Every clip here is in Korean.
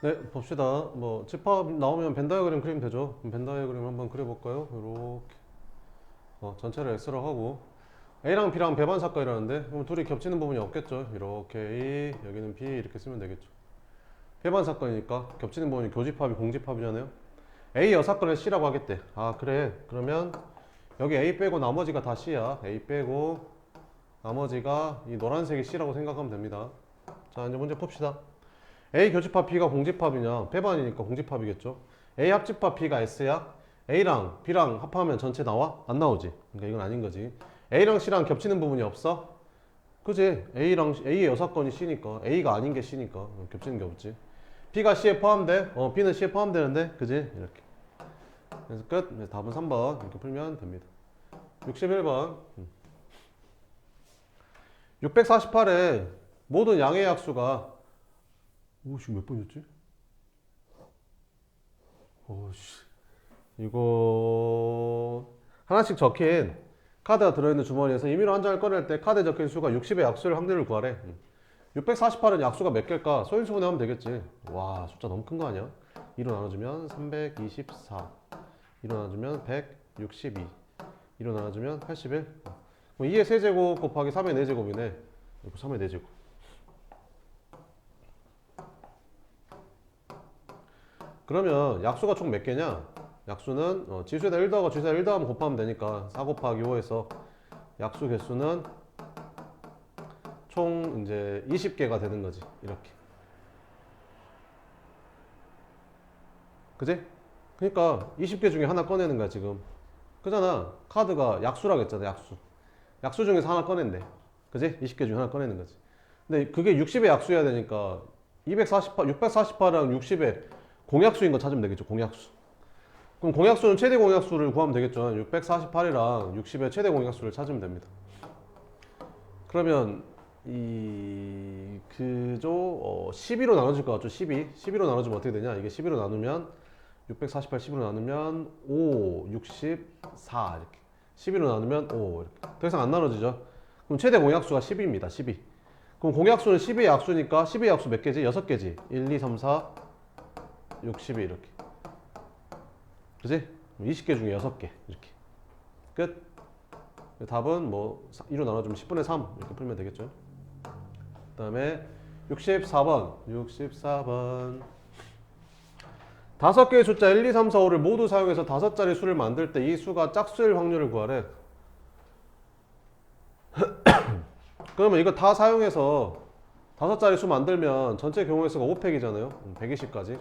네, 봅시다. 뭐 집합 나오면 벤 다이어그램 그리면 되죠. 그럼 벤 다이어그램 한번 그려볼까요? 이렇게 전체를 X로 하고 A랑 B랑 배반 사건이라는데 그럼 둘이 겹치는 부분이 없겠죠. 이렇게 A, 여기는 B 이렇게 쓰면 되겠죠. 배반 사건이니까 겹치는 부분이 교집합이 공집합이잖아요. A 여사건을 C라고 하겠대. 아 그래. 그러면 여기 A 빼고 나머지가 다 C야. A 빼고 나머지가 이 노란색이 C라고 생각하면 됩니다. 자 이제 문제 풉시다. A 교집합 B가 공집합이냐? 배반이니까 공집합이겠죠. A 합집합 B가 S야. A랑 B랑 합하면 전체 나와? 안 나오지. 그러니까 이건 아닌 거지. A랑 C랑 겹치는 부분이 없어? 그지? A의 여사건이 C니까 A가 아닌 게 C니까 겹치는 게 없지. B가 C에 포함돼? B는 C에 포함되는데, 그지? 이렇게. 그래서 끝. 답은 3번 이렇게 풀면 됩니다. 61번. 648에 모든 양의 약수가 오씨 몇 번이었지? 오씨 이거 하나씩 적힌 카드가 들어있는 주머니에서 임의로 한 장을 꺼낼 때 카드에 적힌 수가 60의 약수의 확률을 구하래. 648은 약수가 몇 개일까? 소인수분해 하면 되겠지. 와 숫자 너무 큰 거 아니야? 2로 나눠주면 324, 2로 나눠주면 162, 2로 나눠주면 81. 그럼 2의 세제곱 곱하기 3의 4제곱이네. 이거 3의 4제곱. 그러면 약수가 총 몇 개냐? 약수는 지수에다 1 더하고 지수에다 1 더하면 곱하면 되니까 4 곱하기 5에서 약수 개수는 총 이제 20개가 되는 거지. 이렇게. 그지? 그러니까 20개 중에 하나 꺼내는 거야, 지금. 그잖아. 카드가 약수라고 했잖아, 약수. 약수 중에서 하나 꺼낸대. 그지? 20개 중에 하나 꺼내는 거지. 근데 그게 60의 약수여야 되니까 648이랑 60의 공약수인 거 찾으면 되겠죠, 공약수. 그럼 공약수는 최대 공약수를 구하면 되겠죠. 648이랑 60의 최대 공약수를 찾으면 됩니다. 그러면 이 그죠 12로 나눠질 것 같죠. 12로 나눠주면 어떻게 되냐? 이게 12로 나누면 648 12로 나누면 5 64 이렇게 12로 나누면 5 이렇게 더 이상 안 나눠지죠. 그럼 최대 공약수가 10입니다. 12. 그럼 공약수는 10의 약수니까 10의 약수 몇 개지? 6개지. 1, 2, 3, 4, 6, 12 이렇게. 그지? 20개 중에 6개 이렇게. 끝. 답은 뭐 2로 나눠주면 10분의 3 이렇게 풀면 되겠죠. 그 다음에 64번 5개의 숫자 1, 2, 3, 4, 5를 모두 사용해서 5자리 수를 만들 때 이 수가 짝수일 확률을 구하래. 그러면 이거 다 사용해서 5자리 수 만들면 전체 경우의 수가 5팩이잖아요. 120까지.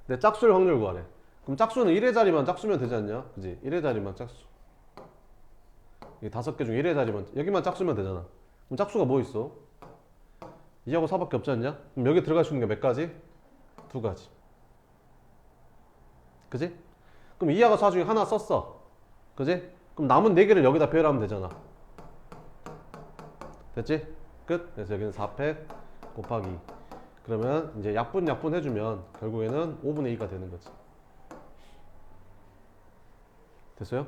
근데 짝수일 확률 구하래. 그럼 짝수는 1의 자리만 짝수면 되지 않냐? 그지? 1의 자리만 짝수. 이 5개 중에 1의 자리만, 여기만 짝수면 되잖아. 그럼 짝수가 뭐 있어? 2하고 4밖에 없지 않냐? 그럼 여기 들어갈 수 있는 게 몇 가지? 2가지. 그지? 그럼 2하고 4 중에 하나 썼어. 그지? 그럼 남은 4개를 여기다 배열하면 되잖아. 됐지? 끝. 그래서 여기는 4팩 곱하기 2. 그러면 이제 약분 해주면 결국에는 5분의 2가 되는 거지. 됐어요?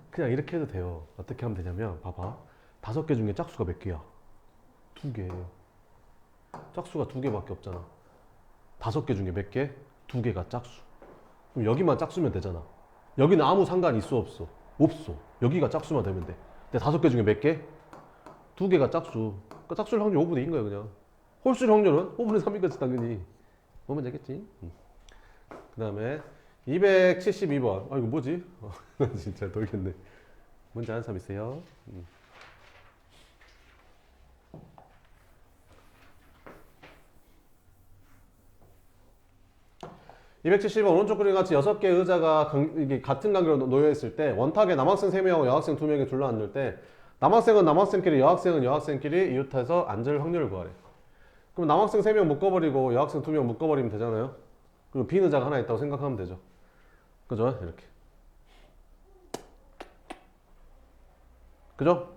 그냥 이렇게 해도 돼요. 어떻게 하면 되냐면 봐봐. 5개 중에 짝수가 몇 개야? 2개. 짝수가 2개밖에 없잖아. 5개 중에 몇 개? 2개가 짝수. 그럼 여기만 짝수면 되잖아. 여기는 아무 상관이 있어 없어? 없어. 여기가 짝수만 되면 돼. 근데 5개 중에 몇 개? 2개가 짝수. 그 짝수일 확률 5분의 2인 거야 그냥. 홀수일 확률은 5분의 3인 거지 당연히. 보면 되겠지. 그 다음에 272번. 아 이거 뭐지? 진짜 돌겠네. 문제 아는 사람 있어요? 270번 오른쪽 그림 같이 6개의 의자가 이게 같은 간격으로 놓여 있을 때 원탁에 남학생 3명하고 여학생 2명이 둘러앉을 때 남학생은 남학생끼리 여학생은 여학생끼리 이웃해서 앉을 확률을 구하래. 그럼 남학생 3명 묶어버리고 여학생 2명 묶어버리면 되잖아요. 그리고 빈 의자가 하나 있다고 생각하면 되죠. 그죠? 이렇게. 그죠?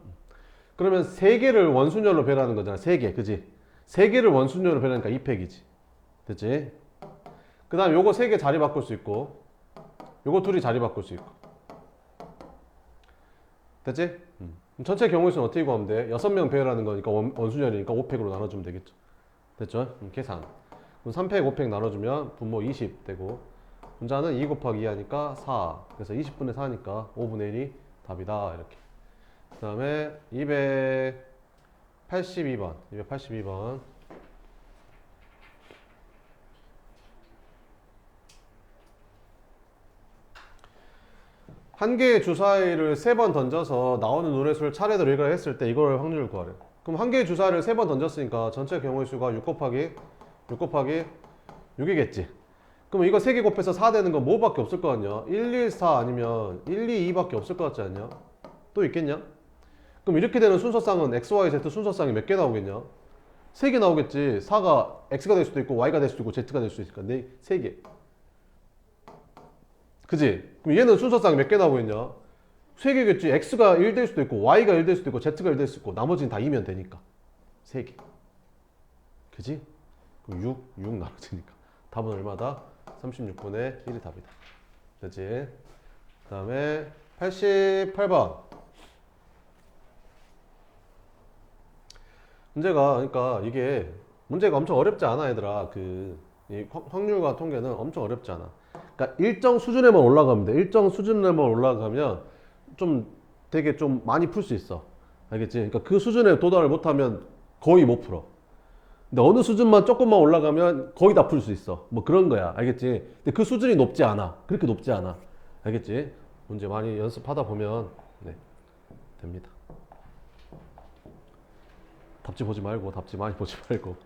그러면 3개를 원순열로 배열하는 거잖아. 3개. 그지? 3개를 원순열로 배열하니까 2팩이지. 됐지? 그 다음 요거 3개 자리 바꿀 수 있고 요거 둘이 자리 바꿀 수 있고. 됐지? 전체 경우의 수는 어떻게 구하면 돼? 6명 배열하는 거니까 원순열이니까 5팩으로 나눠주면 되겠죠. 됐죠? 계산. 그럼 3팩 5팩 나눠주면 분모 20 되고 분자는 2 곱하기 2 하니까 4. 그래서 20분의 4니까 5분의 1이 답이다. 이렇게. 그 다음에 282번. 282번. 한 개의 주사위를 3번 던져서 나오는 노래수를 차례대로 일괄 했을 때 이걸 확률을 구하래. 그럼 한 개의 주사위를 3번 던졌으니까 전체 경우의 수가 6 곱하기 6이겠지. 그럼 이거 3개 곱해서 4 되는 건 뭐밖에 없을 거 아니야? 1, 1, 4 아니면 1, 2, 2밖에 없을 것 같지 않냐? 또 있겠냐? 그럼 이렇게 되는 순서쌍은 x, y, z 순서쌍이 몇 개 나오겠냐? 3개 나오겠지. 4가 x가 될 수도 있고 y가 될 수도 있고 z가 될 수도 있으니까 3개. 그지? 그럼 얘는 순서쌍이 몇 개 나오겠냐? 3개겠지. x가 1 될 수도 있고 y가 1 될 수도 있고 z가 1 될 수도 있고 나머지는 다 2면 되니까 3개. 그지? 그럼 6 나눠지니까 답은 얼마다? 36분의 1이 답이다. 됐지? 그 다음에 88번 문제가 그러니까 이게 문제가 엄청 어렵지 않아 얘들아. 이 확률과 통계는 엄청 어렵지 않아. 그러니까 일정 수준에만 올라가면 돼. 일정 수준에만 올라가면 좀 되게 좀 많이 풀 수 있어. 알겠지? 그러니까 그 수준에 도달을 못하면 거의 못 풀어. 근데 어느 수준만 조금만 올라가면 거의 다 풀 수 있어. 뭐 그런 거야. 알겠지? 근데 그 수준이 높지 않아. 그렇게 높지 않아. 알겠지? 문제 많이 연습하다 보면 네, 됩니다. 답지 보지 말고 답지 많이 보지 말고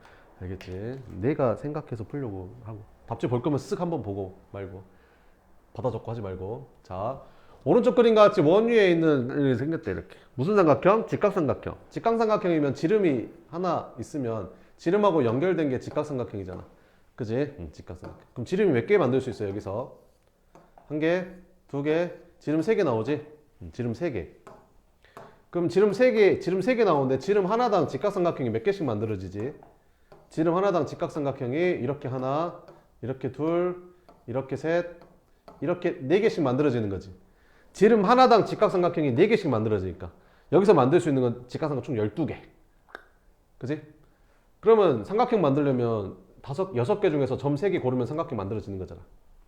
알겠지? 내가 생각해서 풀려고 하고 답지 볼 거면 쓱 한번 보고 말고 받아 적고 하지 말고. 자, 오른쪽 그림과 같이 원 위에 있는 이렇게 생겼대. 이렇게 무슨 삼각형? 직각삼각형. 직각삼각형이면 지름이 하나 있으면 지름하고 연결된 게 직각삼각형이잖아. 그지? 직각삼각형. 그럼 지름이 몇 개 만들 수 있어요? 여기서 한 개, 두 개, 지름 3개 나오지? 지름 3개. 그럼 지름 3개 나오는데 지름 하나당 직각삼각형이 몇 개씩 만들어지지? 지름 하나당 직각삼각형이 이렇게 하나, 이렇게 둘, 이렇게 셋, 이렇게 4개씩 만들어지는 거지. 지름 하나당 직각삼각형이 4개씩 만들어지니까 여기서 만들 수 있는 건 직각삼각형 총 12개. 그지? 그러면 삼각형 만들려면 6개 중에서 점 3개 고르면 삼각형 만들어지는 거잖아.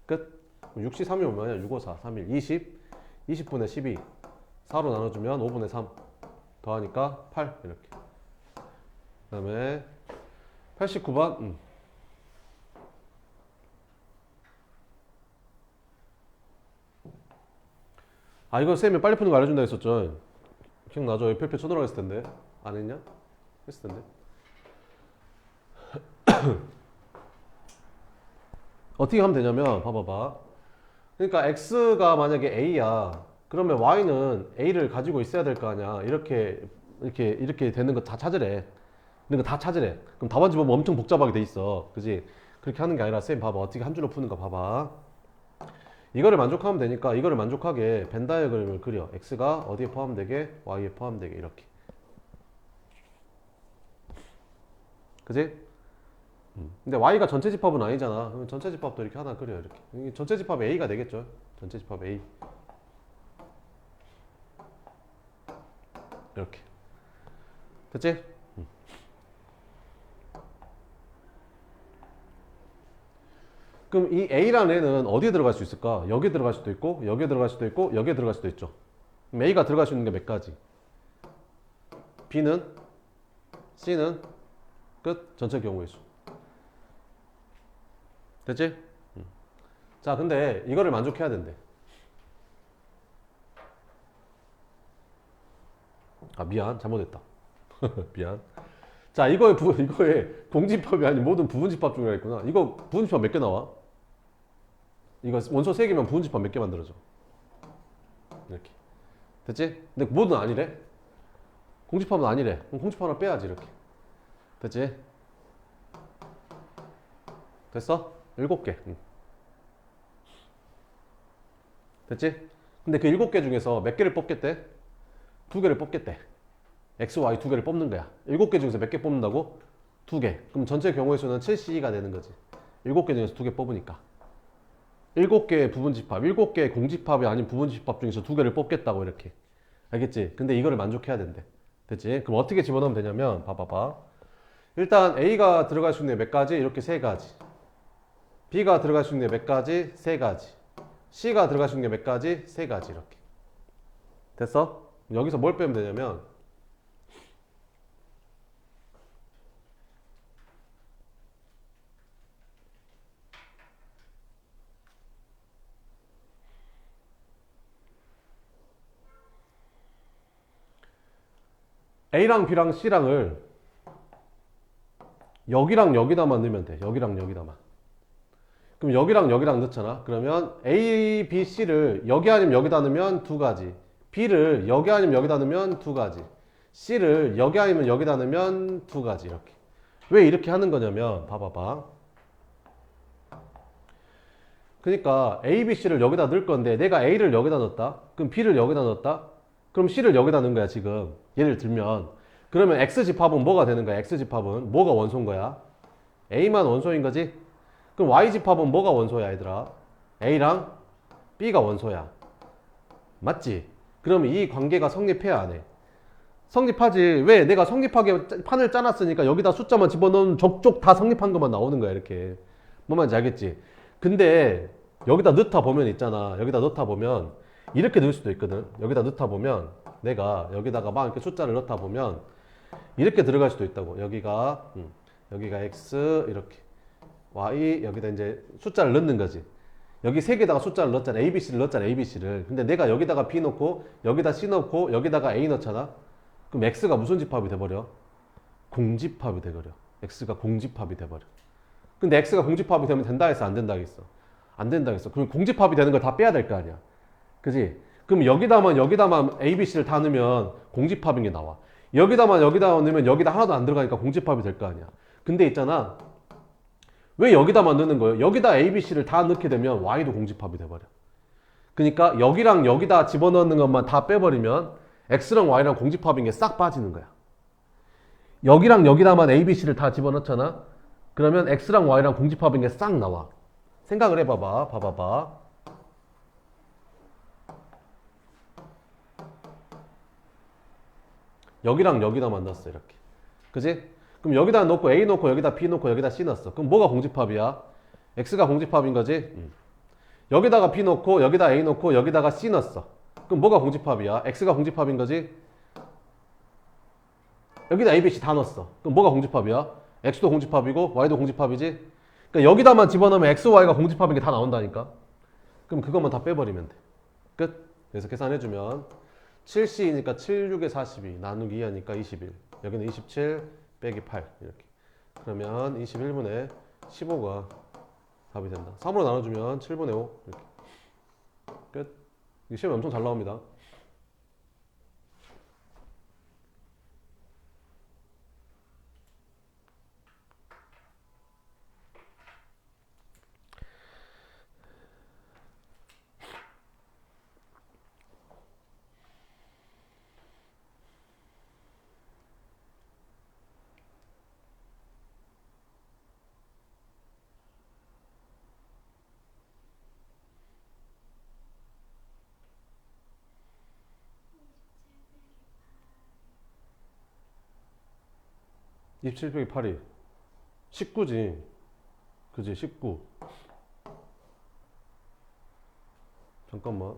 끝? 6시 3이 얼마냐? 6, 5, 4, 3, 1, 20, 20분의 12 4로 나눠주면 5분의 3 더하니까 8 이렇게. 그 다음에 89번 아 이거 쌤이 빨리 푸는 거 알려준다 했었죠. 기억나죠? 별표 쳐들어가 있을 텐데 안 했냐? 했을 텐데. 어떻게 하면 되냐면 봐봐봐. 그러니까 x가 만약에 a야 그러면 y는 a를 가지고 있어야 될 거 아니야. 이렇게 되는 거 다 찾으래. 이런 거 다 찾으래. 그럼 답안지 보면 엄청 복잡하게 돼 있어. 그지? 그렇게 하는 게 아니라 쌤 봐봐. 어떻게 한 줄로 푸는 거 봐봐. 이거를 만족하면 되니까 이거를 만족하게 벤 다이어그램을 그려. x가 어디에 포함되게 y에 포함되게 이렇게. 그지? 근데 y가 전체 집합은 아니잖아. 그럼 전체 집합도 이렇게 하나 그려. 이렇게. 전체 집합 a가 되겠죠. 전체 집합 a. 이렇게. 됐지? 그럼 이 a라는 애는 어디에 들어갈 수 있을까? 여기에 들어갈 수도 있고 여기에 들어갈 수도 있고 여기에 들어갈 수도 있죠. 그럼 a가 들어갈 수 있는 게 몇 가지? b는 c는 끝. 전체 경우의 수. 됐지? 자, 근데 이거를 만족해야 된대. 아, 미안. 잘못했다. 미안. 자, 이거에 공집합이 아닌 모든 부분집합 중에 있구나. 이거 부분집합 몇 개 나와? 이거 원소 3개면 부분집합 몇 개 만들어져? 이렇게. 됐지? 근데 뭐든 아니래? 공집합은 아니래. 그럼 공집합 하나 빼야지, 이렇게. 됐지? 됐어? 7개. 됐지? 근데 그 7개 중에서 몇 개를 뽑겠대? 2개를 뽑겠대. x, y 2개를 뽑는 거야. 7개 중에서 몇 개 뽑는다고? 2개. 그럼 전체 경우의 수는 7c가 되는 거지. 7개 중에서 2개 뽑으니까. 7개의 부분집합, 7개의 공집합이 아닌 부분집합 중에서 2개를 뽑겠다고 이렇게. 알겠지? 근데 이거를 만족해야 된대. 됐지? 그럼 어떻게 집어넣으면 되냐면 봐봐봐. 일단 A가 들어갈 수 있는 게 몇 가지? 이렇게 세 가지. B가 들어갈 수 있는 게 몇 가지? 세 가지. C가 들어갈 수 있는 게 몇 가지? 세 가지. 이렇게. 됐어? 여기서 뭘 빼면 되냐면 A랑 B랑 C랑을 여기랑 여기다만 넣으면 돼. 여기랑 여기다만. 그럼 여기랑 여기랑 넣잖아. 그러면 A, B, C를 여기 아니면 여기다 넣으면 두 가지. B를 여기 아니면 여기다 넣으면 두 가지. C를 여기 아니면 여기다 넣으면 두 가지. 이렇게. 왜 이렇게 하는 거냐면 봐봐봐. 그러니까 A, B, C를 여기다 넣을 건데 내가 A를 여기다 넣었다. 그럼 B를 여기다 넣었다. 그럼 C를 여기다 넣은 거야 지금. 예를 들면. 그러면 X집합은 뭐가 되는 거야? X집합은 뭐가 원소인 거야? A만 원소인 거지? 그럼 Y집합은 뭐가 원소야 얘들아? A랑 B가 원소야. 맞지? 그러면 이 관계가 성립해야 안 해? 성립하지. 왜? 내가 성립하게 판을 짜놨으니까 여기다 숫자만 집어넣으면 족족 다 성립한 것만 나오는 거야 이렇게. 뭔 말인지 알겠지? 근데 여기다 넣다 보면 있잖아. 여기다 넣다 보면 이렇게 넣을 수도 있거든. 여기다 넣다 보면 내가 여기다가 막 이렇게 숫자를 넣다 보면 이렇게 들어갈 수도 있다고. 여기가 X 이렇게 Y 여기다 이제 숫자를 넣는 거지. 여기 세 개다가 숫자를 넣었잖아. ABC를 넣었잖아. ABC를. 근데 내가 여기다가 B 넣고 여기다 C 넣고 여기다가 A 넣잖아. 그럼 X가 무슨 집합이 돼버려? 공집합이 돼버려. X가 공집합이 돼버려. 근데 X가 공집합이 되면 된다 했어? 안 된다 했어? 안 된다 했어. 그럼 공집합이 되는 걸 다 빼야 될 거 아니야. 그지? 그럼 여기다만 A, B, C를 다 넣으면 공집합인 게 나와. 여기다 넣으면 여기다 하나도 안 들어가니까 공집합이 될 거 아니야. 근데 있잖아. 왜 여기다만 넣는 거예요? 여기다 A, B, C를 다 넣게 되면 Y도 공집합이 돼버려. 그러니까 여기랑 여기다 집어넣는 것만 다 빼버리면 X랑 Y랑 공집합인 게 싹 빠지는 거야. 여기랑 여기다만 A, B, C를 다 집어넣잖아. 그러면 X랑 Y랑 공집합인 게 싹 나와. 생각을 해봐봐. 봐봐봐. 여기랑 여기다만 넣었어 이렇게. 그지? 그럼 여기다 넣고 A 넣고 여기다 B 넣고 여기다 C 넣었어. 그럼 뭐가 공집합이야? X가 공집합인 거지? 여기다가 B 넣고 여기다 A 넣고 여기다가 C 넣었어. 그럼 뭐가 공집합이야? X가 공집합인 거지? 여기다 A, B, C 다 넣었어. 그럼 뭐가 공집합이야? X도 공집합이고 Y도 공집합이지? 그러니까 여기다만 집어넣으면 X, Y가 공집합인 게 다 나온다니까? 그럼 그것만 다 빼버리면 돼. 끝. 그래서 계산해주면 7C니까 7, 6에 42 나누기 2 하니까 21. 여기는 27 빼기 8 이렇게. 그러면 21분의 15가 답이 된다. 3으로 나눠주면 7분의 5 이렇게. 끝. 이 시험이 엄청 잘 나옵니다. 이7 빼기 8이 19지. 그지? 19. 잠깐만.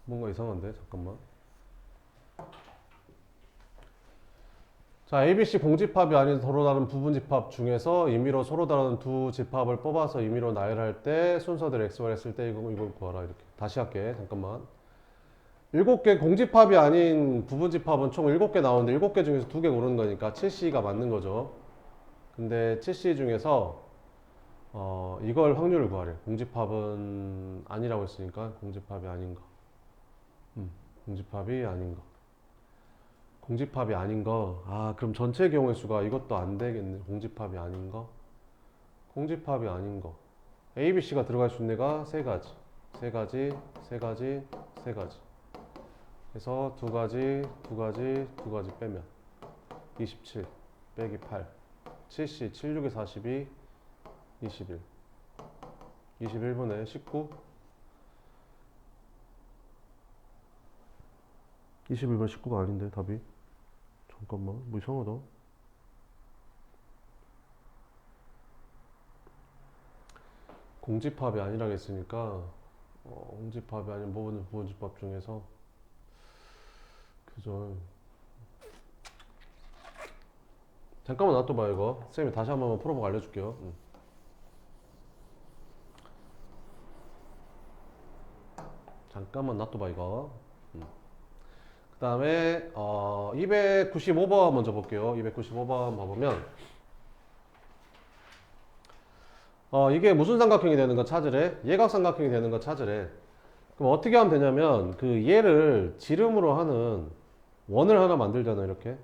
뭔가 이상한데? 잠깐만. 자, ABC 공집합이 아닌 서로 다른 부분집합 중에서 임의로 서로 다른 두 집합을 뽑아서 임의로 나열할 때 순서대로 XY 했을 때 이걸 구하라. 이렇게. 다시 할게. 잠깐만. 7개 공집합이 아닌 부분집합은 총 7개 나오는데 7개 중에서 2개 고르는 거니까 7C가 맞는 거죠. 근데 7C 중에서 이걸 확률을 구하래. 공집합은 아니라고 했으니까 공집합이 아닌 거. 공집합이 아닌 거. 공집합이 아닌 거. 아, 그럼 전체 경우의 수가 이것도 안 되겠네. 공집합이 아닌 거. 공집합이 아닌 거. A, B, C가 들어갈 수 있는 애가 세 가지. 세 가지, 세 가지, 세 가지. 그래서 두 가지 빼면 27 빼기 8. 7C, 7, 6에 42, 21. 21분의 19. 21분의 19가 아닌데, 답이. 잠깐만, 뭐 이상하다. 공집합이 아니라고 했으니까 공집합이 아닌 부분집합 중에서 그죠. 잠깐만 놔둬봐 이거. 쌤이 다시 한번 풀어보고 알려줄게요. 잠깐만 놔둬봐 이거. 그 다음에 295번 먼저 볼게요. 295번 봐보면 이게 무슨 삼각형이 되는 거 찾으래? 예각삼각형이 되는 거 찾으래. 그럼 어떻게 하면 되냐면 그 얘를 지름으로 하는 원을 하나 만들잖아 이렇게.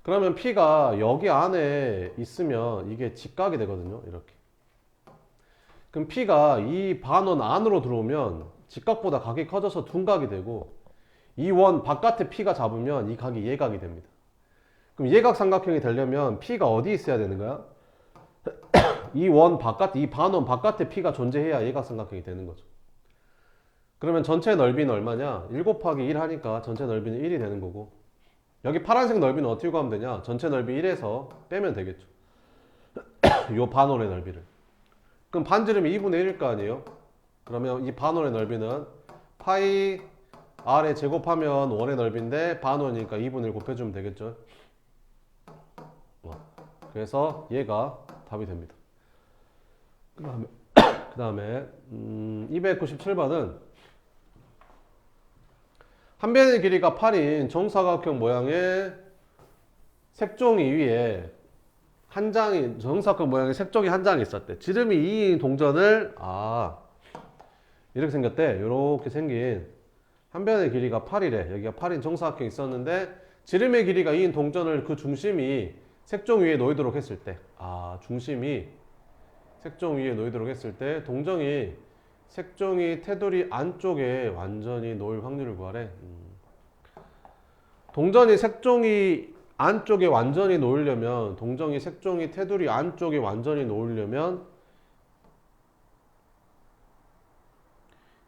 그러면 P가 여기 안에 있으면 이게 직각이 되거든요 이렇게. 그럼 P가 이 반원 안으로 들어오면 직각보다 각이 커져서 둔각이 되고, 이 원 바깥에 P가 잡으면 이 각이 예각이 됩니다. 그럼 예각 삼각형이 되려면 P가 어디 있어야 되는 거야? 이 원 바깥, 이 반원 바깥에 P가 존재해야 예각 삼각형이 되는 거죠. 그러면 전체 넓이는 얼마냐? 1 곱하기 1 하니까 전체 넓이는 1이 되는 거고, 여기 파란색 넓이는 어떻게 구하면 되냐? 전체 넓이 1에서 빼면 되겠죠. 요 반원의 넓이를. 그럼 반지름이 2분의 1일 거 아니에요? 그러면 이 반원의 넓이는 파이 r에 제곱하면 원의 넓이인데 반원이니까 2분의 1 곱해주면 되겠죠. 그래서 얘가 답이 됩니다. 그 다음에 297번은 한 변의 길이가 8인 정사각형 모양의 색종이 위에 한 장이, 정사각형 모양의 색종이 한 장이 있었대. 지름이 2인 동전을 이렇게 생겼대. 이렇게 생긴 한 변의 길이가 8이래. 여기가 8인 정사각형이 있었는데 지름의 길이가 2인 동전을 그 중심이 색종 위에 놓이도록 했을 때, 중심이 색종 위에 놓이도록 했을 때 동정이 색종이 테두리 안쪽에 완전히 놓일 확률을 구하래. 동전이 색종이 안쪽에 완전히 놓으려면, 동정이 색종이 테두리 안쪽에 완전히 놓으려면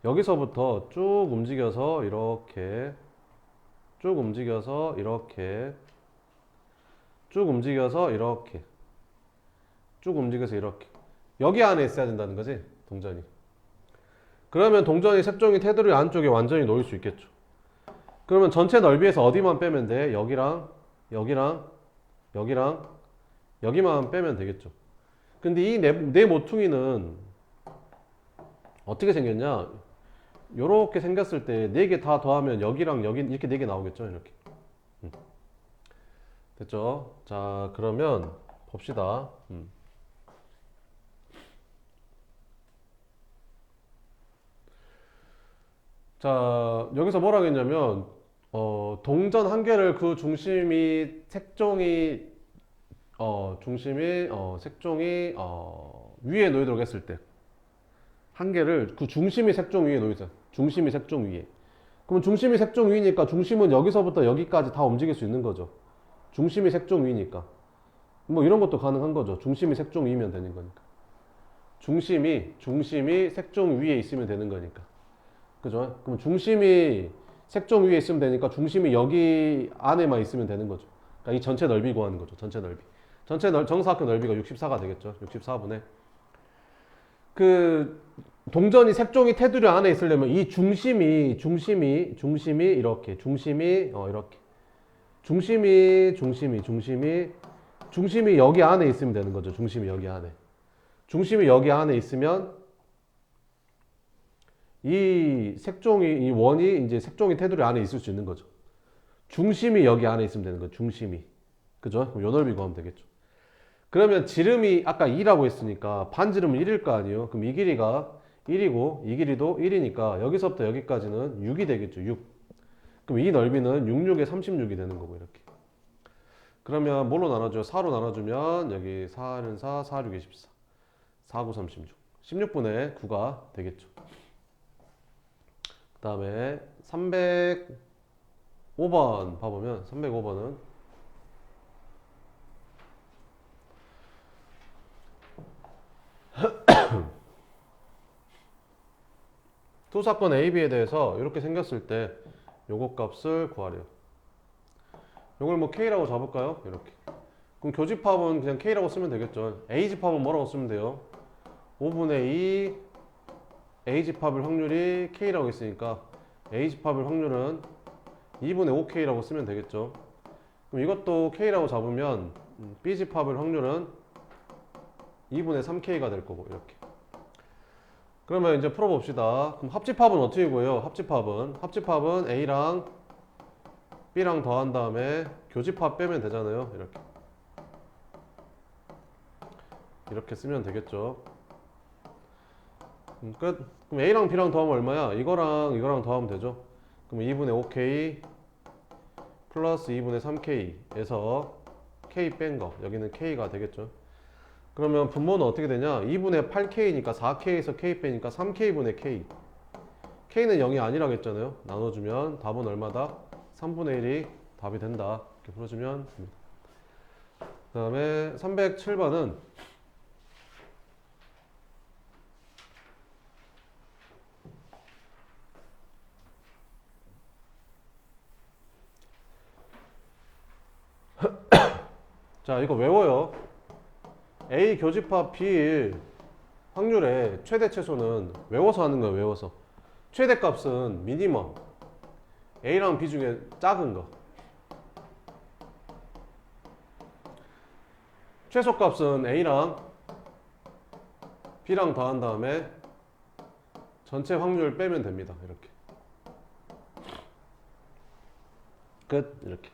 여기서부터 쭉 움직여서 이렇게, 쭉 움직여서 이렇게, 쭉 움직여서 이렇게, 쭉 움직여서 이렇게, 여기 안에 있어야 된다는 거지 동전이. 그러면 동전이 색종이 테두리 안쪽에 완전히 놓일 수 있겠죠. 그러면 전체 넓이에서 어디만 빼면 돼? 여기랑 여기랑 여기랑 여기만 빼면 되겠죠. 근데 이 네 모퉁이는 어떻게 생겼냐? 요렇게 생겼을 때 네 개 다 더하면 여기랑 여기 이렇게 네 개 나오겠죠. 이렇게. 됐죠? 자, 그러면 봅시다. 자, 여기서 뭐라고 했냐면 동전 한 개를 그 중심이 색종이 색종이 위에 놓이도록 했을 때, 한 개를 그 중심이 색종 위에 놓이죠. 중심이 색종 위에. 그러면 중심이 색종 위니까 중심은 여기서부터 여기까지 다 움직일 수 있는 거죠. 중심이 색종 위니까. 뭐 이런 것도 가능한 거죠. 중심이 색종 위면 되는 거니까. 중심이 색종 위에 있으면 되는 거니까. 그죠? 그럼 중심이 색종 위에 있으면 되니까 중심이 여기 안에만 있으면 되는 거죠. 그러니까 이 전체 넓이 구하는 거죠. 전체 넓이. 정사각형 넓이가 64가 되겠죠. 64분의. 그 동전이 색종이 테두리 안에 있으려면 이 중심이 이렇게, 이렇게. 중심이 여기 안에 있으면 되는 거죠. 중심이 여기 안에. 중심이 여기 안에 있으면 이 원이 이제 색종이 테두리 안에 있을 수 있는 거죠. 중심이 여기 안에 있으면 되는 거죠. 중심이. 그죠? 그럼 요 넓이 구하면 되겠죠. 그러면 지름이 아까 2라고 했으니까 반지름은 1일 거 아니에요. 그럼 이 길이가 1이고 이 길이도 1이니까 여기서부터 여기까지는 6이 되겠죠. 6. 그럼 이 넓이는 66에 36이 되는 거고 이렇게. 그러면 뭘로 나눠줘요? 4로 나눠주면 여기 4는 4, 4, 6에 14. 4, 9, 36. 16분의 9가 되겠죠. 그 다음에 305번 봐보면 305번은 두 사건 A, B에 대해서 이렇게 생겼을 때 요거 값을 구하래요. 요걸 뭐 K라고 잡을까요? 이렇게. 그럼 교집합은 그냥 K라고 쓰면 되겠죠. A집합은 뭐라고 쓰면 돼요? 5분의 2 A집합일 확률이 K라고 있으니까 A집합일 확률은 2분의 5K라고 쓰면 되겠죠. 그럼 이것도 K라고 잡으면 B집합일 확률은 2분의 3K가 될 거고 이렇게. 그러면 이제 풀어봅시다. 그럼 합집합은 어떻게 구해요? 합집합은 A랑 B랑 더한 다음에 교집합 빼면 되잖아요. 이렇게 쓰면 되겠죠. 끝. 그럼 A랑 B랑 더하면 얼마야? 이거랑 더하면 되죠. 그럼 2분의 5K 플러스 2분의 3K에서 K 뺀 거, 여기는 K가 되겠죠. 그러면 분모는 어떻게 되냐? 2분의 8K니까 4K에서 K 빼니까 3K분의 K. K는 0이 아니라고 했잖아요. 나눠주면 답은 얼마다? 3분의 1이 답이 된다. 이렇게 풀어주면 됩니다. 그 다음에 307번은 자, 이거 외워요. A 교집합 B일 확률의 최대 최소는 외워서 하는 거예요. 외워서. 최대값은 미니멈 A랑 B 중에 작은 거, 최소값은 A랑 B랑 더한 다음에 전체 확률 빼면 됩니다. 이렇게. 끝. 이렇게.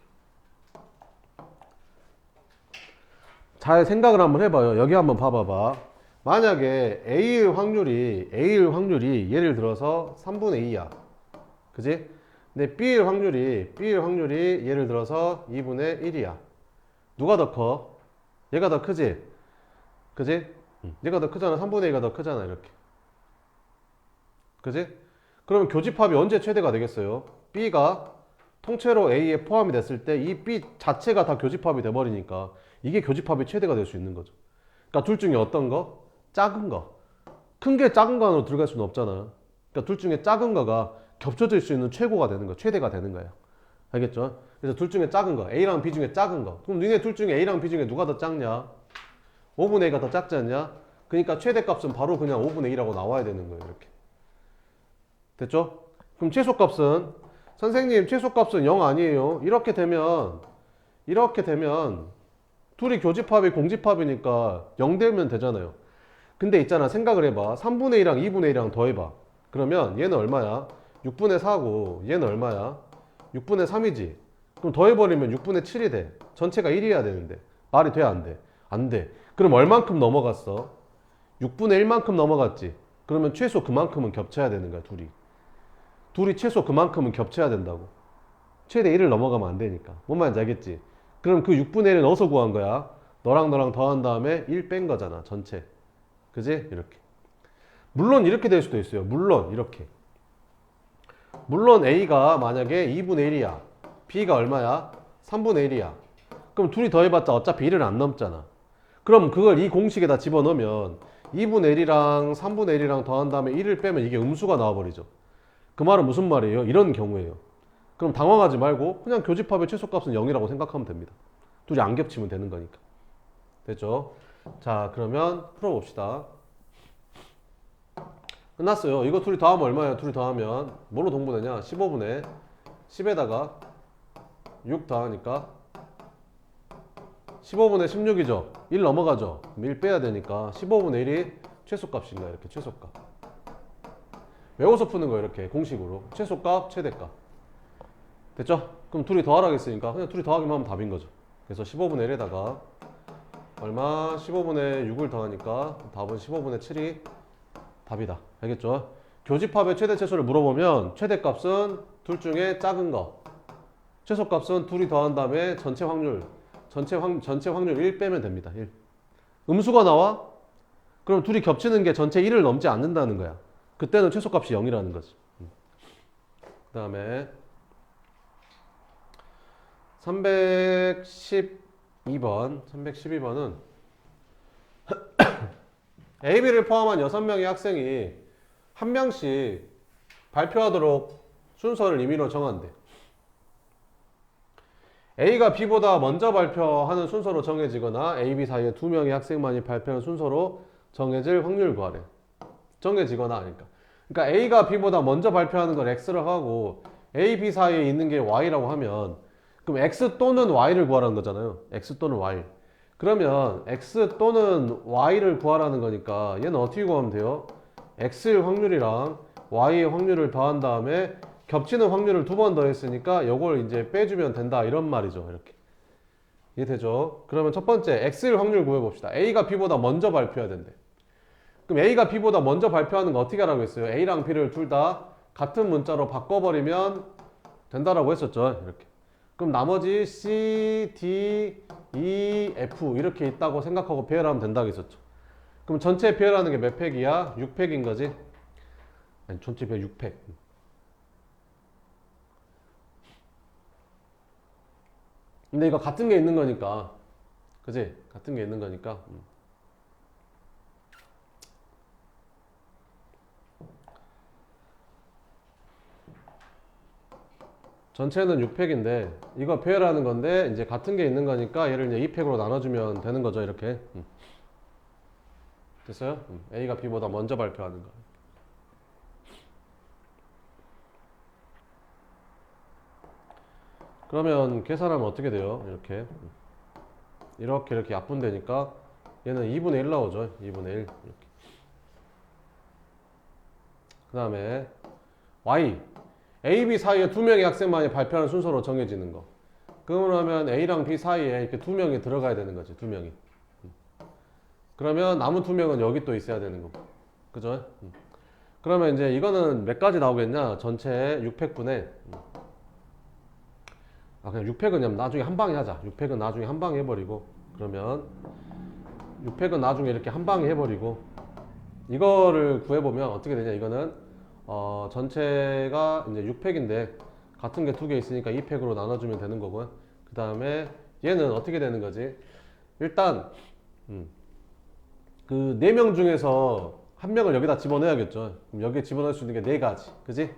잘 생각을 한번 해봐요. 여기 한번 봐봐봐. 만약에 A일 확률이 예를 들어서 3분의 2야. 그지? 근데 B일 확률이 예를 들어서 2분의 1이야. 누가 더 커? 얘가 더 크지? 그지? 얘가 더 크잖아. 3분의 2가 더 크잖아. 이렇게. 그지? 그러면 교집합이 언제 최대가 되겠어요? B가 통째로 A에 포함이 됐을 때 이 B 자체가 다 교집합이 돼버리니까 이게 교집합이 최대가 될 수 있는 거죠. 그러니까 둘 중에 어떤 거? 작은 거. 큰 게 작은 거 안으로 들어갈 수는 없잖아. 그러니까 둘 중에 작은 거가 겹쳐질 수 있는 최고가 되는 거, 최대가 되는 거예요. 알겠죠? 그래서 둘 중에 작은 거, A랑 B 중에 작은 거. 그럼 니네 둘 중에 A랑 B 중에 누가 더 작냐? 5분의 2가 더 작지 않냐? 그러니까 최대값은 바로 그냥 5분의 2라고 나와야 되는 거예요. 이렇게. 됐죠? 그럼 최소값은 선생님 최소값은 0 아니에요. 이렇게 되면 둘이 교집합이 공집합이니까 0 되면 되잖아요. 근데 있잖아, 생각을 해봐. 3분의 1이랑 2분의 1이랑 더해봐. 그러면 얘는 얼마야? 6분의 4고 얘는 얼마야? 6분의 3이지. 그럼 더해버리면 6분의 7이 돼. 전체가 1이어야 되는데 말이 돼? 안 돼? 안 돼. 그럼 얼만큼 넘어갔어? 6분의 1만큼 넘어갔지. 그러면 최소 그만큼은 겹쳐야 되는 거야. 둘이 최소 그만큼은 겹쳐야 된다고. 최대 1을 넘어가면 안 되니까. 뭔 말인지 알겠지? 그럼 그 6분의 1은 어디서 구한 거야? 너랑 더한 다음에 1 뺀 거잖아. 전체. 그지? 이렇게. 물론 이렇게 될 수도 있어요. 물론 이렇게. 물론 A가 만약에 2분의 1이야. B가 얼마야? 3분의 1이야. 그럼 둘이 더해봤자 어차피 1은 안 넘잖아. 그럼 그걸 이 공식에다 집어넣으면 2분의 1이랑 3분의 1이랑 더한 다음에 1을 빼면 이게 음수가 나와버리죠. 그 말은 무슨 말이에요? 이런 경우에요. 그럼 당황하지 말고 그냥 교집합의 최소값은 0이라고 생각하면 됩니다. 둘이 안 겹치면 되는 거니까. 됐죠? 자, 그러면 풀어봅시다. 끝났어요. 이거 둘이 더하면 얼마예요? 둘이 더하면 뭘로 동분되냐? 15분의 10에다가 6 더하니까 15분의 16이죠. 1 넘어가죠. 1 빼야 되니까 15분의 1이 최소값인가? 이렇게 최소값. 외워서 푸는 거예요. 이렇게 공식으로. 최소값, 최대값. 됐죠? 그럼 둘이 더하라고 했으니까 그냥 둘이 더하기만 하면 답인 거죠. 그래서 15분의 1에다가 얼마? 15분의 6을 더하니까 답은 15분의 7이 답이다. 알겠죠? 교집합의 최대 최소를 물어보면 최대값은 둘 중에 작은 거, 최소값은 둘이 더한 다음에 전체 확률 1 빼면 됩니다. 1. 음수가 나와? 그럼 둘이 겹치는 게 전체 1을 넘지 않는다는 거야. 그때는 최소값이 0이라는 거지. 그 다음에 312번은 A, B를 포함한 6명의 학생이 한 명씩 발표하도록 순서를 임의로 정한대. A가 B보다 먼저 발표하는 순서로 정해지거나 A, B 사이에 두 명의 학생만이 발표하는 순서로 정해질 확률 구하래. 정해지거나 하니까. 그러니까 A가 B보다 먼저 발표하는 걸 X라고 하고 A, B 사이에 있는 게 Y라고 하면 그럼 X 또는 Y를 구하라는 거잖아요. X 또는 Y. 그러면 X 또는 Y를 구하라는 거니까 얘는 어떻게 구하면 돼요? X의 확률이랑 Y의 확률을 더한 다음에 겹치는 확률을 두 번 더했으니까 요걸 이제 빼주면 된다 이런 말이죠. 이렇게 이해되죠? 그러면 첫 번째 X의 확률 구해봅시다. A가 B보다 먼저 발표해야 된대. 그럼 A가 B보다 먼저 발표하는 거 어떻게 하라고 했어요? A랑 B를 둘 다 같은 문자로 바꿔버리면 된다라고 했었죠. 이렇게. 그럼 나머지 C, D, E, F 이렇게 있다고 생각하고 배열하면 된다고 했었죠. 그럼 전체 배열하는 게 몇 팩이야? 6팩인 거지? 아니 전체 배열 6팩. 근데 이거 같은 게 있는 거니까 그지? 같은 게 있는 거니까 전체는 6팩인데 이거 배열하는 건데 이제 같은 게 있는 거니까 얘를 이제 2팩으로 나눠주면 되는 거죠. 이렇게 됐어요? A가 B보다 먼저 발표하는 거. 그러면 계산하면 어떻게 돼요? 이렇게 약분되니까 얘는 2분의 1 나오죠. 2분의 1 이렇게. 그 다음에 Y A, B 사이에 두 명의 학생만이 발표하는 순서로 정해지는 거. 그러면 A랑 B 사이에 이렇게 두 명이 들어가야 되는 거지. 두 명이. 그러면 남은 두 명은 여기 또 있어야 되는 거고. 그죠? 그러면 이제 이거는 몇 가지 나오겠냐? 전체 6팩분에 그냥 6팩은 그냥 나중에 한 방에 하자. 6팩은 나중에 한 방에 해버리고 그러면 6팩은 나중에 이렇게 한 방에 해버리고 이거를 구해보면 어떻게 되냐? 이거는 전체가 이제 6팩인데 같은 게 두 개 있으니까 2팩으로 나눠주면 되는 거고 그 다음에 얘는 어떻게 되는 거지? 일단 그 4명 중에서 한 명을 여기다 집어넣어야겠죠. 그럼 여기에 집어넣을 수 있는 게 4가지. 그지?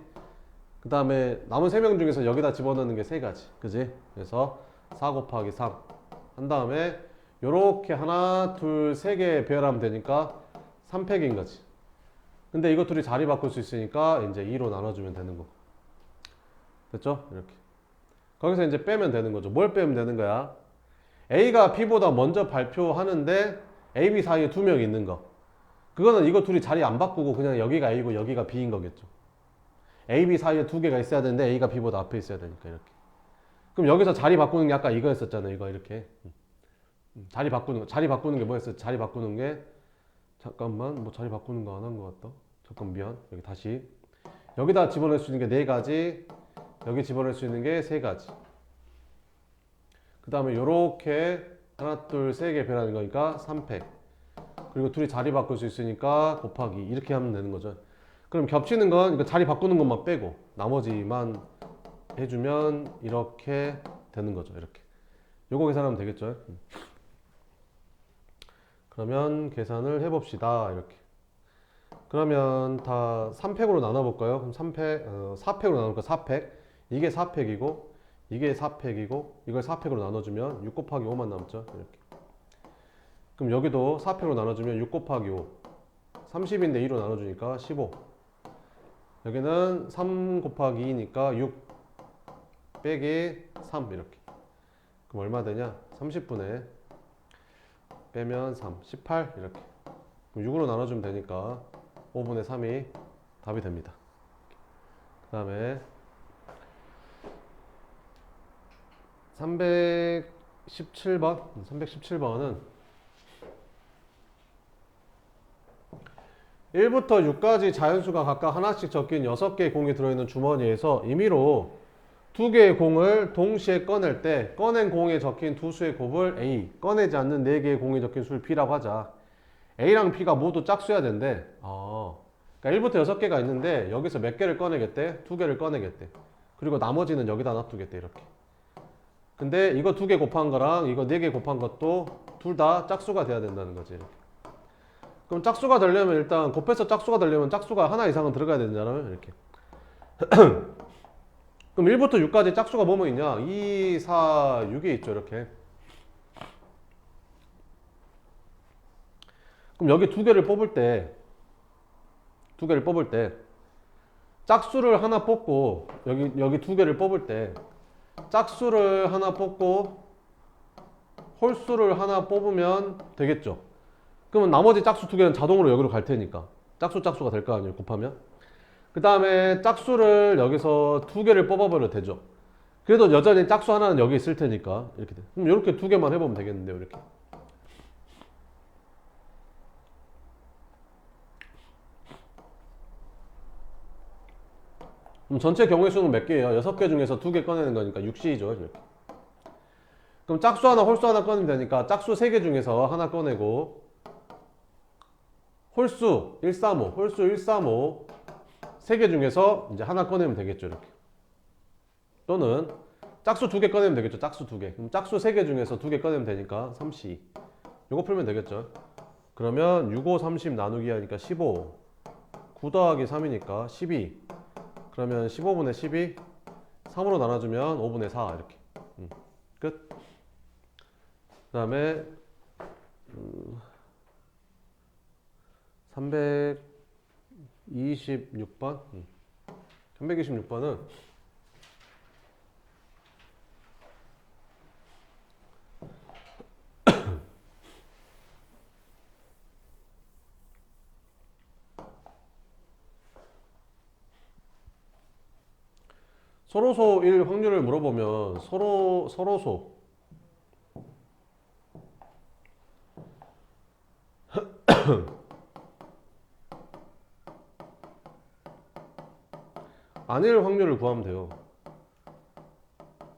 그 다음에 남은 3명 중에서 여기다 집어넣는 게 3가지. 그지? 그래서 4 곱하기 3 한 다음에 요렇게 하나, 둘, 3개 배열하면 되니까 3팩인 거지. 근데 이거 둘이 자리 바꿀 수 있으니까 이제 2로 나눠주면 되는 거고. 됐죠? 이렇게. 거기서 이제 빼면 되는 거죠. 뭘 빼면 되는 거야? A가 B보다 먼저 발표하는데 A, B 사이에 두 명이 있는 거. 그거는 이거 둘이 자리 안 바꾸고 그냥 여기가 A고 여기가 B인 거겠죠. A, B 사이에 두 개가 있어야 되는데 A가 B보다 앞에 있어야 되니까 이렇게. 그럼 여기서 자리 바꾸는 게 아까 이거였었잖아요. 이거 이렇게. 자리 바꾸는 게 뭐였어? 자리 바꾸는 게 잠깐만 뭐 자리 바꾸는 거 안 한 것 같다. 잠깐 미안. 여기 다시 여기다 집어넣을 수 있는 게 4가지 여기 집어넣을 수 있는 게 3가지 그 다음에 요렇게 하나 둘 3개 배라는 거니까 3팩 그리고 둘이 자리 바꿀 수 있으니까 곱하기 이렇게 하면 되는 거죠. 그럼 겹치는 건 이거 자리 바꾸는 것만 빼고 나머지만 해주면 이렇게 되는 거죠. 이렇게 요거 계산하면 되겠죠. 그러면 계산을 해봅시다. 이렇게. 그러면 다 3팩으로 나눠볼까요? 그럼 4팩으로 나눌까? 4팩. 이게 4팩이고, 이게 4팩이고, 이걸 4팩으로 나눠주면 6 곱하기 5만 남죠. 이렇게. 그럼 여기도 4팩으로 나눠주면 6 곱하기 5. 30인데 2로 나눠주니까 15. 여기는 3 곱하기 2니까 6 빼기 3 이렇게. 그럼 얼마 되냐? 30분의 빼면 3, 18 이렇게. 그럼 6으로 나눠주면 되니까 5분의 3이 답이 됩니다. 그 다음에 317번은 1부터 6까지 자연수가 각각 하나씩 적힌 6개의 공이 들어있는 주머니에서 임의로 2개의 공을 동시에 꺼낼 때 꺼낸 공에 적힌 두 수의 곱을 A, 꺼내지 않는 4개의 공에 적힌 수를 B라고 하자. A랑 B가 모두 짝수여야 된대. 그러니까 1부터 6개가 있는데 여기서 몇 개를 꺼내겠대? 2개를 꺼내겠대. 그리고 나머지는 여기다 놔두겠대. 이렇게. 근데 이거 2개 곱한 거랑 이거 4개 곱한 것도 둘 다 짝수가 돼야 된다는 거지. 이렇게. 그럼 짝수가 되려면 일단 곱해서 짝수가 되려면 짝수가 하나 이상은 들어가야 되잖아요. 이렇게. 그럼 1부터 6까지 짝수가 뭐뭐 있냐? 2, 4, 6이 있죠. 이렇게. 그럼 여기 두 개를 뽑을 때 짝수를 하나 뽑고 여기 두 개를 뽑을 때 짝수를 하나 뽑고 홀수를 하나 뽑으면 되겠죠. 그러면 나머지 짝수 두 개는 자동으로 여기로 갈 테니까 짝수가 될 거 아니에요. 곱하면. 그 다음에 짝수를 여기서 두 개를 뽑아버려도 되죠. 그래도 여전히 짝수 하나는 여기 있을 테니까 이렇게 돼. 그럼 이렇게 두 개만 해보면 되겠는데요. 이렇게. 그럼 전체 경우의 수는 몇 개예요? 6개 중에서 2개 꺼내는 거니까 6C죠. 이렇게. 그럼 짝수 하나, 홀수 하나 꺼내면 되니까 짝수 3개 중에서 하나 꺼내고 홀수 135, 홀수 135 3개 중에서 이제 하나 꺼내면 되겠죠. 이렇게. 또는 짝수 2개 꺼내면 되겠죠. 짝수 2개. 그럼 짝수 3개 중에서 2개 꺼내면 되니까 3C. 요거 풀면 되겠죠. 그러면 6, 5, 30 나누기 하니까 15. 9 더하기 3이니까 12. 그러면 15분의 12 3으로 나눠주면 5분의 4 이렇게. 끝. 그 다음에 326번 326번은 서로소일 확률을 물어보면 서로소 아닐 확률을 구하면 돼요.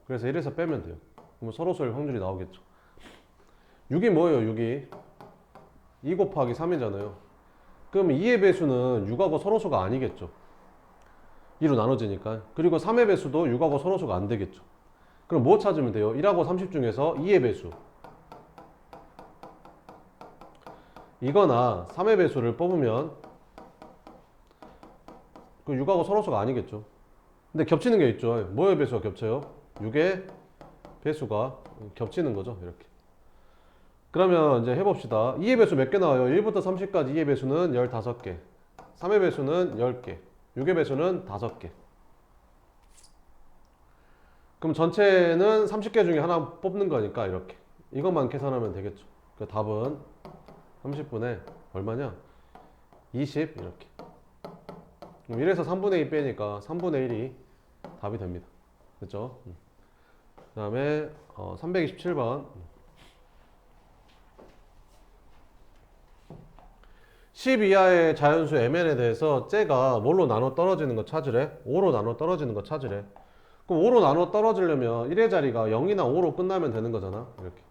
그래서 1에서 빼면 돼요. 그러면 서로소일 확률이 나오겠죠. 6이 뭐예요? 6이 2 곱하기 3이잖아요. 그럼 2의 배수는 6하고 서로소가 아니겠죠. 2로 나눠지니까. 그리고 3의 배수도 6하고 서로소가 안 되겠죠. 그럼 뭐 찾으면 돼요? 1하고 30 중에서 2의 배수 이거나 3의 배수를 뽑으면 그 6하고 서로소가 아니겠죠. 근데 겹치는 게 있죠. 뭐의 배수가 겹쳐요? 6의 배수가 겹치는 거죠. 이렇게. 그러면 이제 해봅시다. 2의 배수 몇 개 나와요? 1부터 30까지 2의 배수는 15개 3의 배수는 10개 6의 배수는 5개. 그럼 전체는 30개 중에 하나 뽑는 거니까 이렇게 이것만 계산하면 되겠죠. 그 답은 30분의 얼마냐? 20 이렇게. 그럼 1에서 3분의 2 빼니까 3분의 1이 답이 됩니다. 그렇죠? 그 다음에 327번 10 이하의 자연수 mn에 대해서 쟤가 뭘로 나눠 떨어지는 거 찾으래? 5로 나눠 떨어지는 거 찾으래. 그럼 5로 나눠 떨어지려면 1의 자리가 0이나 5로 끝나면 되는 거잖아. 이렇게.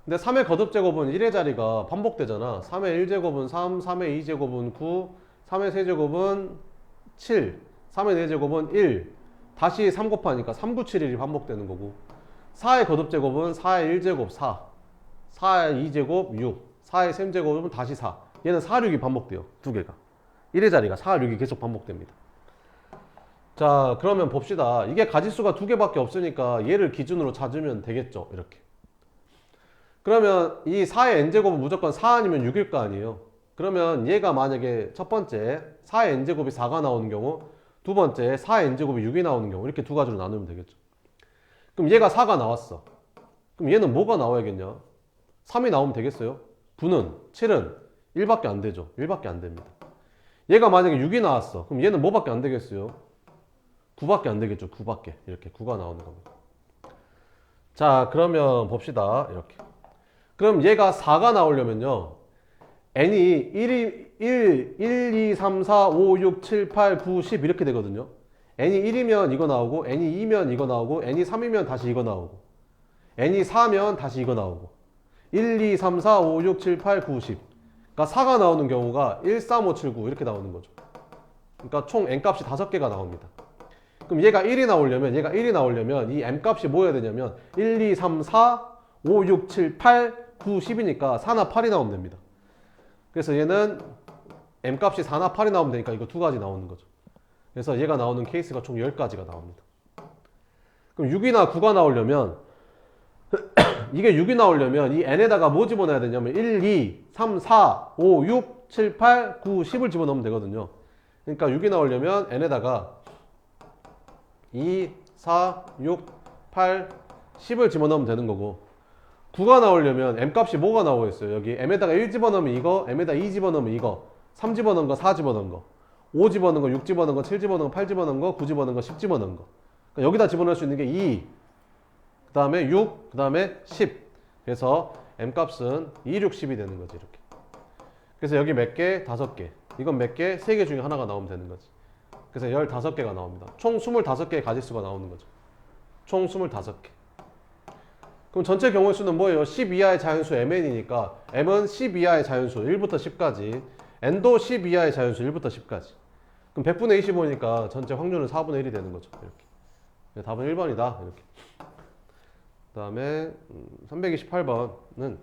근데 3의 거듭제곱은 1의 자리가 반복되잖아. 3의 1제곱은 3, 3의 2제곱은 9, 3의 세제곱은 7, 3의 4제곱은 1. 다시 3 곱하니까 3, 9, 7, 1이 반복되는 거고 4의 거듭제곱은 4의 1제곱 4, 4의 2제곱 6, 4의 3제곱은 다시 4. 얘는 4, 6이 반복돼요. 두 개가. 1의 자리가 4, 6이 계속 반복됩니다. 자, 그러면 봅시다. 이게 가지수가 두 개밖에 없으니까 얘를 기준으로 찾으면 되겠죠. 이렇게. 그러면 이 4의 n제곱은 무조건 4 아니면 6일 거 아니에요. 그러면 얘가 만약에 첫 번째 4의 n제곱이 4가 나오는 경우, 두 번째 4의 n제곱이 6이 나오는 경우 이렇게 두 가지로 나누면 되겠죠. 그럼 얘가 4가 나왔어. 그럼 얘는 뭐가 나와야겠냐? 3이 나오면 되겠어요? 9는 7은 1밖에 안 되죠. 1밖에 안 됩니다. 얘가 만약에 6이 나왔어. 그럼 얘는 뭐밖에 안 되겠어요? 9밖에 안 되겠죠. 9밖에. 이렇게 9가 나오는 겁니다. 자, 그러면 봅시다. 이렇게. 그럼 얘가 4가 나오려면요. n이 1, 2, 3, 4, 5, 6, 7, 8, 9, 10 이렇게 되거든요. n이 1이면 이거 나오고 n이 2면 이거 나오고 n이 3이면 다시 이거 나오고 n이 4면 다시 이거 나오고 1, 2, 3, 4, 5, 6, 7, 8, 9, 10. 그러니까 4가 나오는 경우가 1, 3, 5, 7, 9 이렇게 나오는 거죠. 그러니까 총 n값이 5개가 나옵니다. 그럼 얘가 1이 나오려면 이 m값이 뭐여야 되냐면 1, 2, 3, 4, 5, 6, 7, 8, 9, 10이니까 4나 8이 나오면 됩니다. 그래서 얘는 m값이 4나 8이 나오면 되니까 이거 두 가지 나오는 거죠. 그래서 얘가 나오는 케이스가 총 10가지가 나옵니다. 그럼 6이나 9가 나오려면 이게 6이 나오려면 이 n에다가 뭐 집어넣어야 되냐면 1, 2, 3, 4, 5, 6, 7, 8, 9, 10을 집어넣으면 되거든요. 그러니까 6이 나오려면 n에다가 2, 4, 6, 8, 10을 집어넣으면 되는 거고 9가 나오려면 m값이 뭐가 나오겠어요? 여기 m에다가 1 집어넣으면 이거, m에다 2 집어넣으면 이거, 3 집어넣은 거, 4 집어넣은 거, 5 집어넣은 거, 6 집어넣은 거, 7 집어넣은 거, 8 집어넣은 거, 9 집어넣은 거, 10 집어넣은 거. 그러니까 여기다 집어넣을 수 있는 게 2, 그 다음에 6, 그 다음에 10. 그래서 m값은 2, 6, 10이 되는 거지 이렇게. 그래서 여기 몇 개? 5개. 이건 몇 개? 3개 중에 하나가 나오면 되는 거지. 그래서 15개가 나옵니다. 총 25개의 가지수가 나오는 거죠. 총 25개. 그럼 전체 경우의 수는 뭐예요? 10 이하의 자연수 mn이니까 m은 10 이하의 자연수 1부터 10까지, n도 10 이하의 자연수 1부터 10까지. 그럼 100분의 25니까 전체 확률은 4분의 1이 되는 거죠. 이렇게. 답은 1번이다. 이렇게. 그 다음에 328번은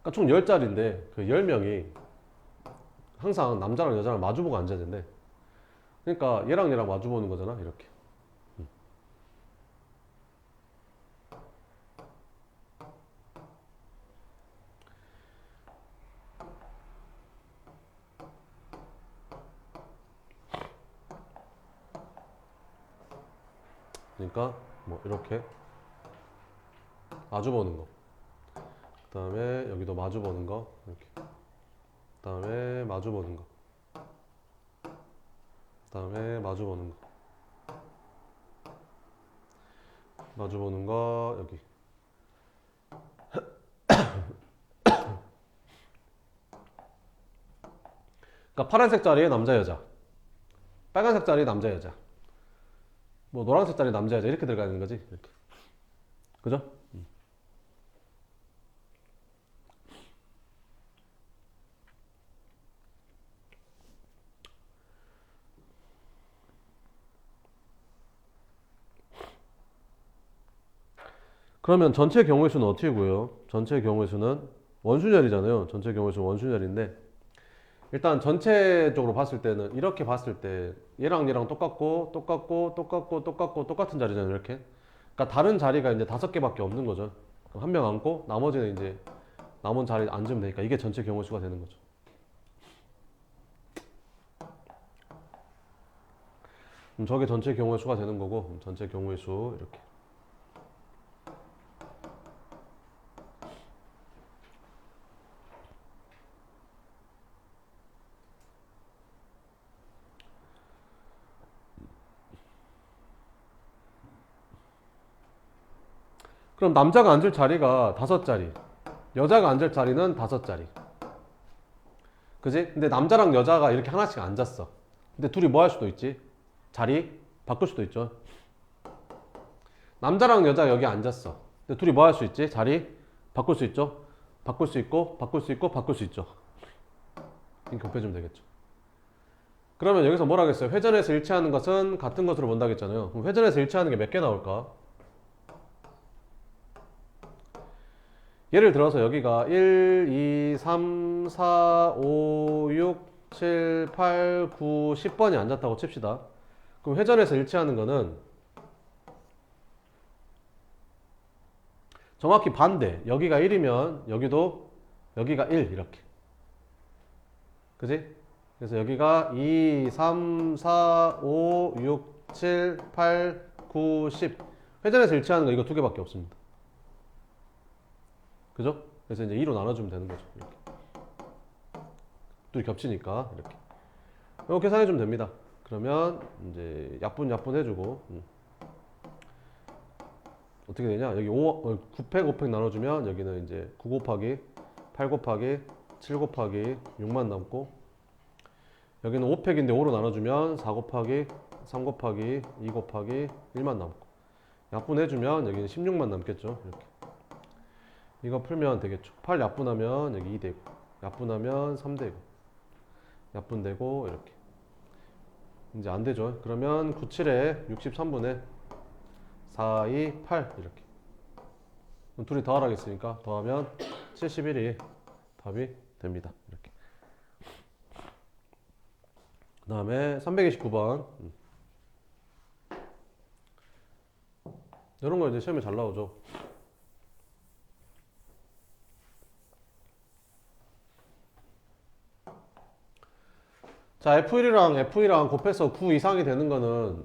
그러니까 총 10자리인데 그 10명이 항상 남자랑 여자랑 마주보고 앉아야 된대. 그러니까 얘랑 얘랑 마주보는 거잖아 이렇게. 그러니까 뭐 이렇게 마주보는 거. 그 다음에 여기도 마주보는 거 이렇게. 그 다음에 마주보는 거. 그 다음에 마주보는 거. 마주보는 거 여기. 그러니까 파란색 자리에 남자 여자, 빨간색 자리에 남자 여자, 뭐 노란색 자리에 남자 여자 이렇게 들어가는 거지 이렇게. 그죠? 그러면 전체 경우의 수는 어떻게 구해요? 전체 경우의 수는 원순열이잖아요. 전체 경우의 수는 원순열인데 일단 전체적으로 봤을 때는 이렇게 봤을 때 얘랑 얘랑 똑같고 똑같고 똑같고 똑같고 똑같은 자리잖아요. 이렇게. 그러니까 다른 자리가 이제 5개밖에 없는 거죠. 한 명 앉고 나머지는 이제 남은 자리에 앉으면 되니까 이게 전체 경우의 수가 되는 거죠. 저게 전체 경우의 수가 되는 거고 전체 경우의 수 이렇게. 그럼 남자가 앉을 자리가 5자리, 여자가 앉을 자리는 5자리. 그지? 근데 남자랑 여자가 이렇게 하나씩 앉았어. 근데 둘이 뭐 할 수도 있지? 자리 바꿀 수도 있죠. 남자랑 여자 여기 앉았어. 근데 둘이 뭐 할 수 있지? 자리 바꿀 수 있죠. 바꿀 수 있고 바꿀 수 있고 바꿀 수 있죠. 이렇게 곱해주면 되겠죠. 그러면 여기서 뭐라 그랬어요? 회전에서 일치하는 것은 같은 것으로 본다고 했잖아요. 그럼 회전에서 일치하는 게 몇 개 나올까? 예를 들어서 여기가 1, 2, 3, 4, 5, 6, 7, 8, 9, 10번이 앉았다고 칩시다. 그럼 회전에서 일치하는 거는 정확히 반대. 여기가 1이면 여기도 여기가 1 이렇게. 그지? 그래서 여기가 2, 3, 4, 5, 6, 7, 8, 9, 10. 회전에서 일치하는 거 이거 2개밖에 없습니다. 그죠? 그래서 이제 2로 나눠주면 되는 거죠. 이렇게. 둘이 겹치니까 이렇게. 이거 계산해주면 됩니다. 그러면 이제 약분 해주고 어떻게 되냐? 여기 9팩 5팩 나눠주면 여기는 이제 9 곱하기 8 곱하기 7 곱하기 6만 남고 여기는 5팩인데 5로 나눠주면 4 곱하기 3 곱하기 2 곱하기 1만 남고 약분해주면 여기는 16만 남겠죠. 이렇게. 이거 풀면 되겠죠. 8 약분하면 여기 2 되고 약분하면 3 되고 약분되고 이렇게 이제 안 되죠. 그러면 97에 63분의 4, 2, 8 이렇게. 그럼 둘이 더하라겠으니까 더하면 71이 답이 됩니다. 이렇게. 그 다음에 329번. 이런 거 이제 시험에 잘 나오죠. 자, F1이랑 곱해서 9 이상이 되는 거는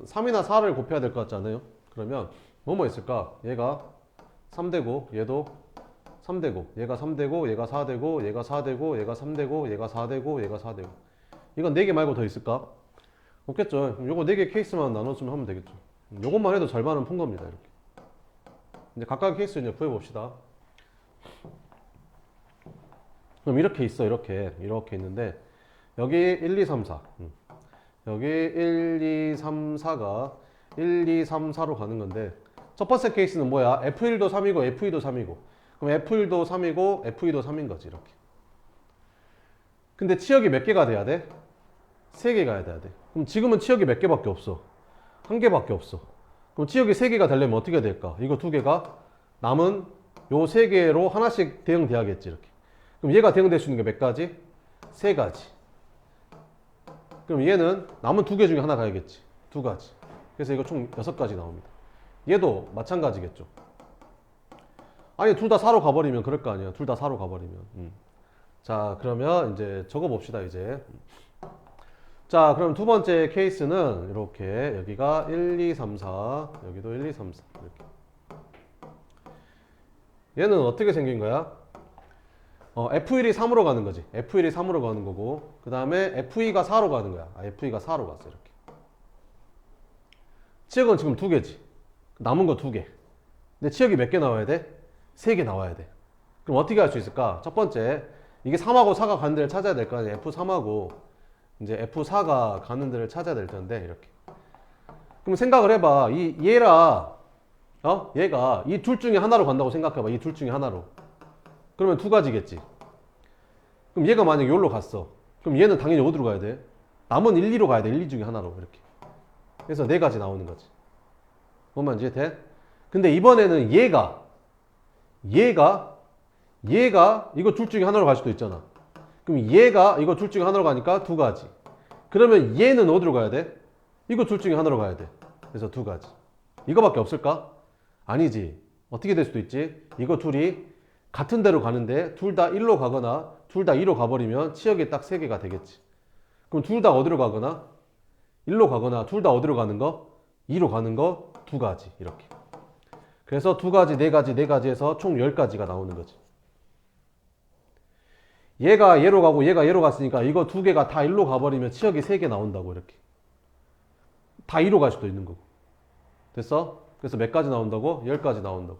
3이나 4를 곱해야 될 것 같지 않아요? 그러면 뭐 있을까? 얘가 3되고 얘도 3되고 얘가 3되고 얘가 4되고 얘가 4되고 얘가 3되고 얘가 4되고 얘가 4되고 이건 4개 말고 더 있을까? 없겠죠. 요거 4개 케이스만 나눠주면 하면 되겠죠. 요것만 해도 절반은 푼 겁니다. 이렇게. 이제 각각 케이스 이제 구해봅시다. 그럼 이렇게 있어. 이렇게 있는데 여기 1, 2, 3, 4 여기 1, 2, 3, 4가 1, 2, 3, 4로 가는 건데 첫 번째 케이스는 뭐야? F1도 3이고 F2도 3이고 그럼 F1도 3이고 F2도 3인 거지 이렇게. 근데 치역이 몇 개가 돼야 돼? 3개가 돼야 돼. 그럼 지금은 치역이 몇 개밖에 없어? 1개밖에 없어. 그럼 치역이 3개가 되려면 어떻게 될까? 이거 2개가 남은 요 3개로 하나씩 대응돼야겠지 이렇게. 그럼 얘가 대응될 수 있는 게 몇 가지? 3가지. 그럼 얘는 남은 2개 중에 하나 가야겠지. 2가지. 그래서 이거 총 6가지 나옵니다. 얘도 마찬가지겠죠. 아니 둘 다 4로 가버리면 그럴 거 아니야. 둘 다 4로 가버리면. 자, 그러면 이제 적어봅시다 이제. 자, 그럼 두 번째 케이스는 이렇게 여기가 1, 2, 3, 4 여기도 1, 2, 3, 4 이렇게. 얘는 어떻게 생긴 거야? F1이 3으로 가는 거지. F1이 3으로 가는 거고 그 다음에 FE가 4로 가는 거야. FE가 4로 갔어 이렇게. 치역은 지금 2개지. 남은 거 2개. 근데 치역이 몇 개 나와야 돼? 3개 나와야 돼. 그럼 어떻게 할 수 있을까? 첫 번째 이게 3하고 4가 가는 데를 찾아야 될 거 아니야. F3하고 이제 F4가 가는 데를 찾아야 될 텐데 이렇게. 그럼 생각을 해봐. 얘가 이 둘 중에 하나로 간다고 생각해봐. 이 둘 중에 하나로. 그러면 2가지겠지. 그럼 얘가 만약에 여기로 갔어. 그럼 얘는 당연히 어디로 가야 돼? 남은 1, 2로 가야 돼. 1, 2 중에 하나로 이렇게. 그래서 4가지 나오는 거지. 뭔 이해 돼? 근데 이번에는 얘가 이거 둘 중에 하나로 갈 수도 있잖아. 그럼 얘가 이거 둘 중에 하나로 가니까 2가지. 그러면 얘는 어디로 가야 돼? 이거 둘 중에 하나로 가야 돼. 그래서 2가지. 이거밖에 없을까? 아니지. 어떻게 될 수도 있지? 이거 둘이 같은 데로 가는데 둘 다 1로 가거나 둘 다 2로 가버리면 치역이 딱 3개가 되겠지. 그럼 둘 다 어디로 가거나 1로 가거나 둘 다 어디로 가는 거? 2로 가는 거 2가지 이렇게. 그래서 2가지, 4가지, 4가지 해서 총 10가지가 나오는 거지. 얘가 얘로 가고 얘가 얘로 갔으니까 이거 2개가 다 1로 가버리면 치역이 3개 나온다고 이렇게. 다 2로 갈 수도 있는 거고. 됐어? 그래서 몇 가지 나온다고? 10가지 나온다고.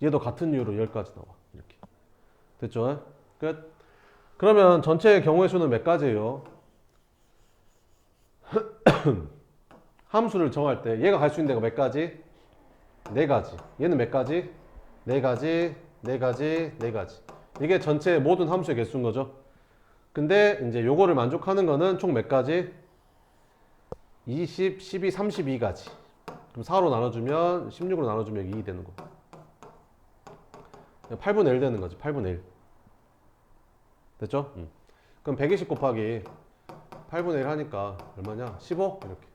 얘도 같은 이유로 10가지 나와. 이렇게. 됐죠? 끝. 그러면 전체 경우의 수는 몇 가지예요? 함수를 정할 때 얘가 갈 수 있는 데가 몇 가지? 4가지. 얘는 몇 가지? 4가지, 4가지, 4가지. 이게 전체 모든 함수의 개수인 거죠. 근데 이제 요거를 만족하는 거는 총 몇 가지? 20, 12, 32가지. 그럼 4로 나눠주면 16으로 나눠주면 2 되는 거. 8분의 1 되는 거지. 8분의 1. 됐죠? 그럼 120 곱하기 8분의 1 하니까 얼마냐? 15? 이렇게.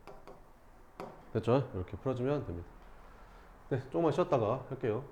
됐죠? 이렇게 풀어주면 됩니다. 네, 조금만 쉬었다가 할게요.